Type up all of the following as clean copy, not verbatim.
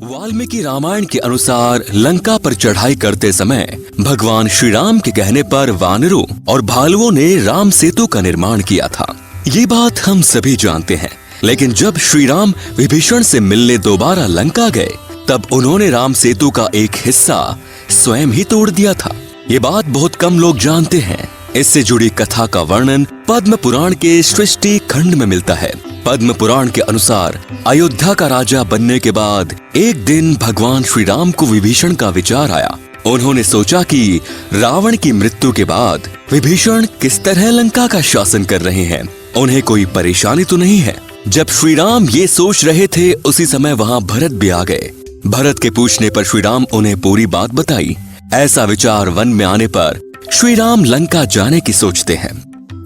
वाल्मीकि रामायण के अनुसार लंका पर चढ़ाई करते समय भगवान श्री राम के कहने पर वानरों और भालुओं ने राम सेतु का निर्माण किया था। ये बात हम सभी जानते हैं, लेकिन जब श्री राम विभीषण से मिलने दोबारा लंका गए तब उन्होंने राम सेतु का एक हिस्सा स्वयं ही तोड़ दिया था। ये बात बहुत कम लोग जानते हैं। इससे जुड़ी कथा का वर्णन पद्म पुराण के सृष्टि खंड में मिलता है। पद्म पुराण के अनुसार अयोध्या का राजा बनने के बाद एक दिन भगवान श्री राम को विभीषण का विचार आया। उन्होंने सोचा कि रावण की मृत्यु के बाद विभीषण किस तरह लंका का शासन कर रहे हैं, उन्हें कोई परेशानी तो नहीं है। जब श्री राम ये सोच रहे थे उसी समय वहाँ भरत भी आ गए। भरत के पूछने पर श्री राम उन्हें पूरी बात बताई। ऐसा विचार मन में आने पर श्री राम लंका जाने की सोचते हैं।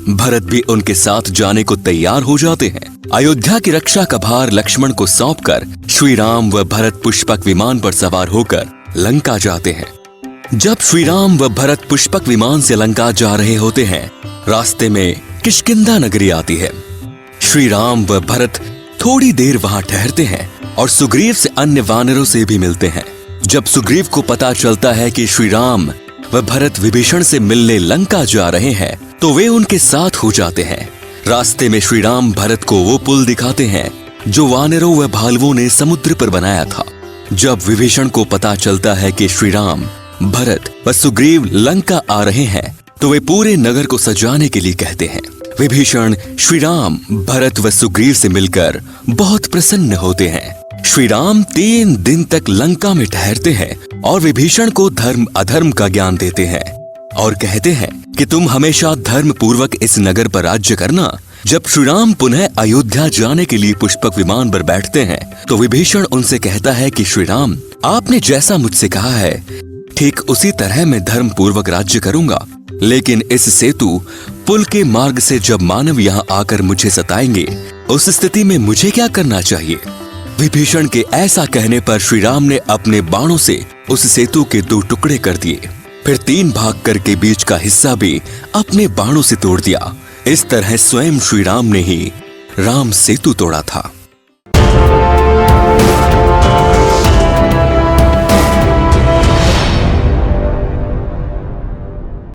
भरत भी उनके साथ जाने को तैयार हो जाते हैं। अयोध्या की रक्षा का भार लक्ष्मण को सौंपकर श्री राम व भरत पुष्पक विमान पर सवार होकर लंका जाते हैं। जब श्री राम व भरत पुष्पक विमान से लंका जा रहे होते हैं, रास्ते में किष्किंधा नगरी आती है। श्री राम व भरत थोड़ी देर वहां ठहरते हैं और सुग्रीव से अन्य वानरों से भी मिलते हैं। जब सुग्रीव को पता चलता है कि श्री राम व भरत विभीषण से मिलने लंका जा रहे हैं तो वे उनके साथ हो जाते हैं। रास्ते में श्री राम भरत को वो पुल दिखाते हैं जो वानरों व भालुओं ने समुद्र पर बनाया था। जब विभीषण को पता चलता है कि श्री राम, भरत व सुग्रीव लंका आ रहे हैं तो वे पूरे नगर को सजाने के लिए कहते हैं। विभीषण श्री राम, भरत व सुग्रीव से मिलकर बहुत प्रसन्न होते हैं। श्री राम 3 दिन तक लंका में ठहरते हैं और विभीषण को धर्म अधर्म का ज्ञान देते हैं और कहते हैं कि तुम हमेशा धर्म पूर्वक इस नगर पर राज्य करना। जब श्री राम पुनः अयोध्या जाने के लिए पुष्पक विमान पर बैठते हैं तो विभीषण उनसे कहता है कि श्री राम, आपने जैसा मुझसे कहा है ठीक उसी तरह मैं धर्म पूर्वक राज्य करूंगा, लेकिन इस सेतु पुल के मार्ग से जब मानव यहाँ आकर मुझे सताएंगे उस स्थिति में मुझे क्या करना चाहिए। विभीषण के ऐसा कहने पर श्री राम ने अपने बाणों से उस सेतु के 2 टुकड़े कर दिए। फिर 3 भाग करके बीच का हिस्सा भी अपने बाणों से तोड़ दिया। इस तरह स्वयं श्री राम ने ही राम सेतु तोड़ा था।